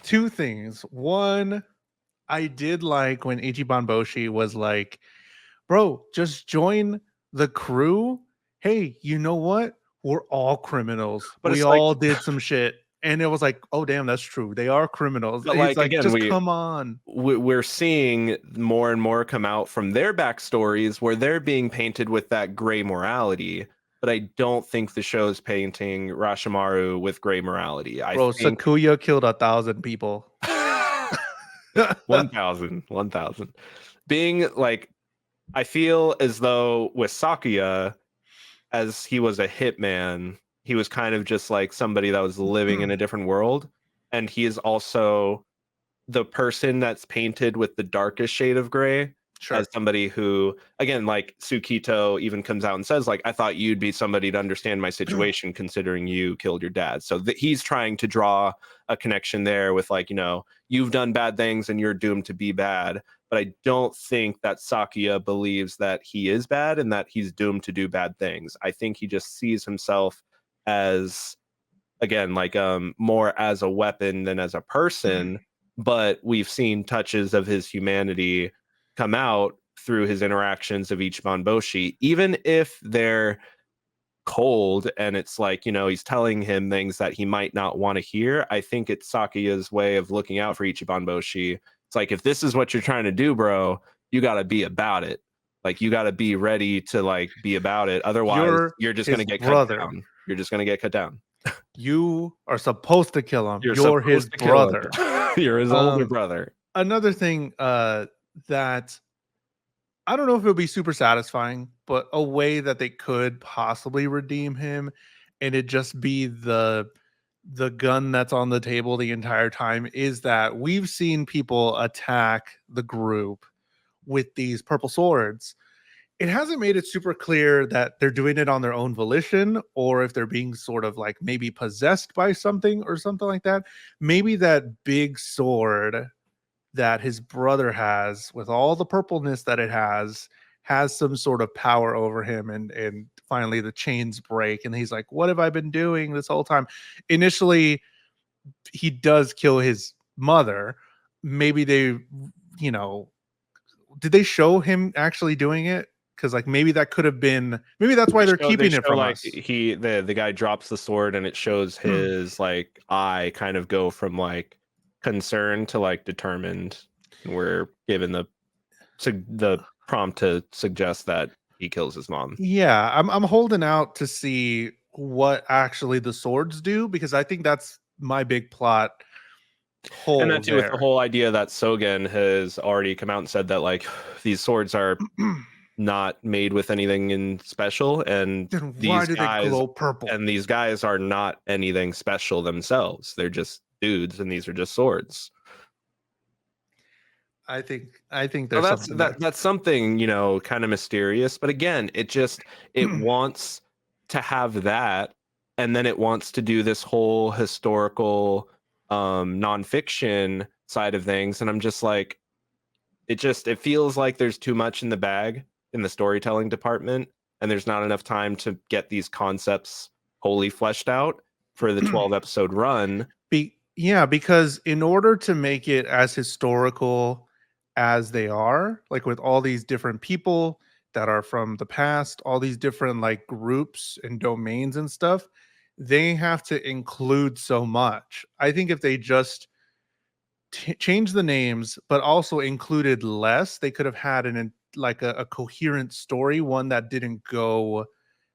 Two things. One, I did like when Ichiban Boshi was like, "Bro, just join the crew. Hey, you know what? We're all criminals. But We it's like all did some shit." And it was like, "Oh damn, that's true. They are criminals." but And he's like like, again, "Just come on." we're seeing more and more come out from their backstories where they're being painted with that gray morality. But I don't think the show's painting Rashimaru with gray morality. I Bro, think Sakuya killed 1,000 people. 1,000. Being like, I feel as though with Sakuya, as he was a hitman, he was kind of just like somebody that was living in a different world. And he is also the person that's painted with the darkest shade of gray as Sure. somebody who, again, like Tsukito even comes out and says like, I thought you'd be somebody to understand my situation considering you killed your dad. So he's trying to draw a connection there with like, you've done bad things and you're doomed to be bad. But I don't think that Sakuya believes that he is bad and that he's doomed to do bad things. I think he just sees himself as, again, like more as a weapon than as a person. But we've seen touches of his humanity come out through his interactions of Ichiban Boshi, even if they're cold and it's like, he's telling him things that he might not want to hear. I think it's Sakuya's way of looking out for Ichiban Boshi. It's like, if this is what you're trying to do, bro, you got to be about it. Like, you got to be ready to like be about it. Otherwise, You're you're just going his to get cut brother. down. You're just going to get cut down. You are supposed to kill him. You're You're his supposed to kill him. brother. You're his older Um, brother. Another thing that I don't know if it would be super satisfying, but a way that they could possibly redeem him and it just be the gun that's on the table the entire time is that we've seen people attack the group with these purple swords. It hasn't made it super clear that they're doing it on their own volition or if they're being sort of like maybe possessed by something or something like that. Maybe that big sword that his brother has with all the purpleness that it has some sort of power over him and finally the chains break and he's like, what have I been doing this whole time? Initially he does kill his mother. Maybe they, you know, did they show him actually doing it? Because like maybe that could have been, maybe that's why they're They keeping it show from like us. the guy drops the sword and it shows his like eye kind of go from like concerned to like determined. And we're given the prompt to suggest that he kills his mom. Yeah, I'm holding out to see what actually the swords do because I think that's my big plot And hole that too with the there. whole idea that Sogen has already come out and said that like these swords are not made with anything in special, and Then why do they glow purple? these guys are not anything special themselves. They're just dudes and these are just swords. I think So there's something there. that's something, kind of mysterious, but again, it wants to have that, and then it wants to do this whole historical nonfiction side of things, and I'm just like, it feels like there's too much in the bag in the storytelling department, and there's not enough time to get these concepts wholly fleshed out for the 12 episode run. Yeah, because in order to make it as historical as they are, like with all these different people that are from the past, all these different like groups and domains and stuff, they have to include so much. I think if they just changed the names, but also included less, they could have had like a coherent story, one that didn't go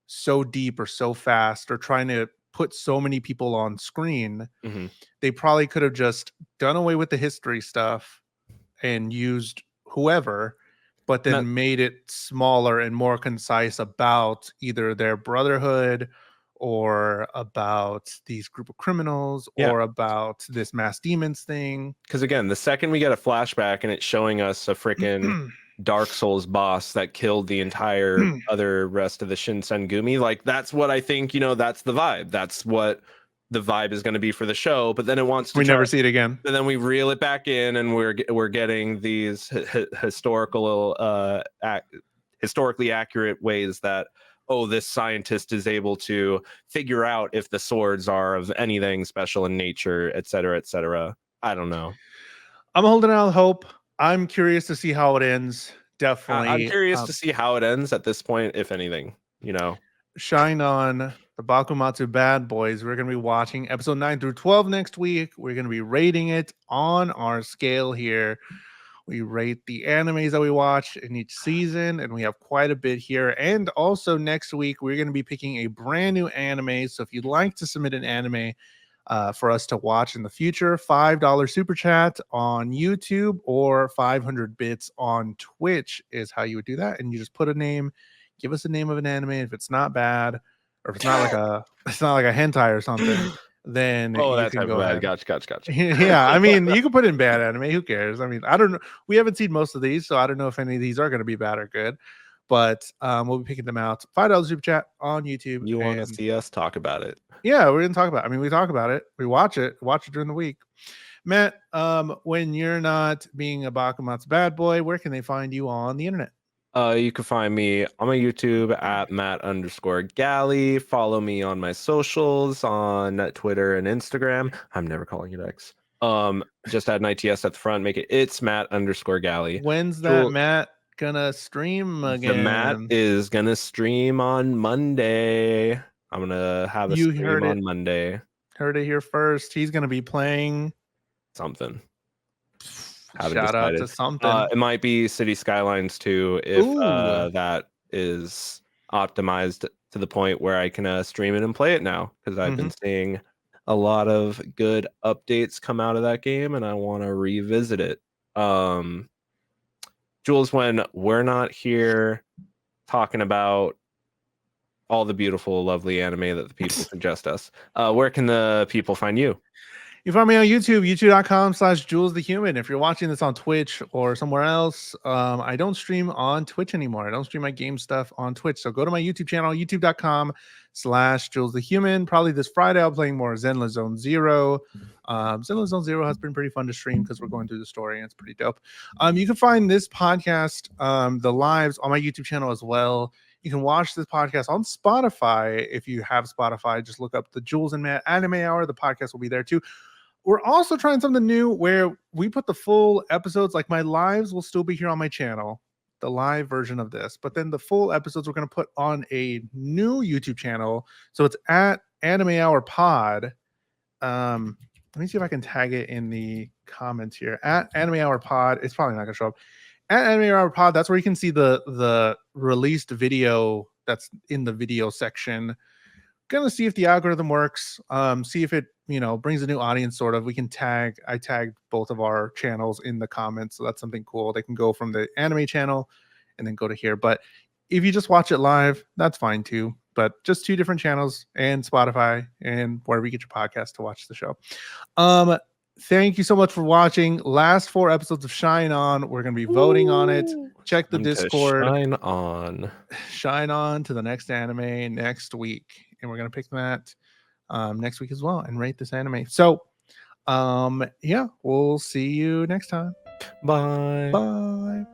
so deep or so fast or trying to put so many people on screen. Mm-hmm. They probably could have just done away with the history stuff and used whoever, but then made it smaller and more concise about either their brotherhood or about these group of criminals or about this mass demons thing. Because again, the second we get a flashback and it's showing us a freaking Dark Souls boss that killed the entire other rest of the Shinsengumi, like that's what I think, that's the vibe. That's what the vibe is going to be for the show. But then it wants to never see it again. And then we reel it back in, and we're getting these historically accurate ways that, oh, this scientist is able to figure out if the swords are of anything special in nature, et cetera, et cetera. I don't know. I'm holding out hope. I'm curious to see how it ends. Definitely. I'm curious to see how it ends at this point, if anything, Shine on the Bakumatsu Bad Boys. We're going to be watching episode 9 through 12 next week. We're going to be rating it on our scale here. We rate the animes that we watch in each season, and we have quite a bit here. And also next week, we're going to be picking a brand new anime. So if you'd like to submit an anime for us to watch in the future, $5 super chat on YouTube or 500 bits on Twitch is how you would do that. And you just put a name, give us a name of an anime. If it's not bad, or if it's not like a hentai or something, then you can go ahead. Gotcha. Yeah, I mean, you can put in bad anime. Who cares? I mean, I don't know. We haven't seen most of these, so I don't know if any of these are going to be bad or good. But we'll be picking them out. $5 super chat on YouTube. You want to see us talk about it? Yeah, we're gonna talk about it. I mean, we talk about it. We watch it during the week. Matt, when you're not being a Bakumatsu bad boy, where can they find you on the internet? You can find me on my YouTube at Matt_Galley. Follow me on my socials on Twitter and Instagram. I'm never calling it X. Just add an ITS at the front. Make it's Matt_Galley. When's that Matt gonna stream again? The Matt is gonna stream on Monday. I'm gonna have a stream on Monday. Heard it here first. He's gonna be playing something. Shout out to something. It might be City Skylines 2 if that is optimized to the point where I can stream it and play it now, because I've been seeing a lot of good updates come out of that game and I want to revisit it. Jules, when we're not here talking about all the beautiful, lovely anime that the people suggest us, where can the people find you? You find me on YouTube, youtube.com/JulesTheHuman. If you're watching this on Twitch or somewhere else, I don't stream on Twitch anymore. I don't stream my game stuff on Twitch. So go to my YouTube channel, youtube.com/JulesTheHuman. Probably this Friday, I'll be playing more Zenless Zone Zero. Zenless Zone Zero has been pretty fun to stream because we're going through the story and it's pretty dope. You can find this podcast, the lives, on my YouTube channel as well. You can watch this podcast on Spotify. If you have Spotify, just look up the Jules and Matt Anime Hour. The podcast will be there too. We're also trying something new where we put the full episodes, like my lives will still be here on my channel, the live version of this, but then the full episodes we're going to put on a new YouTube channel. So it's at Anime Hour Pod. Let me see if I can tag it in the comments here. At Anime Hour Pod. It's probably not going to show up. At Anime Hour Pod, that's where you can see the released video that's in the video section. Gonna see if the algorithm works, see if it brings a new audience. Sort of, I tagged both of our channels in the comments, so that's something cool. They can go from the anime channel and then go to here. But if you just watch it live, that's fine too. But just 2 different channels, and Spotify and wherever you get your podcast to watch the show. Thank you so much for watching. Last 4 episodes of Shine On. We're going to be voting on it. Check the Discord. Shine on to the next anime next week. And we're going to pick that next week as well and rate this anime. So Yeah, we'll see you next time. Bye. Bye.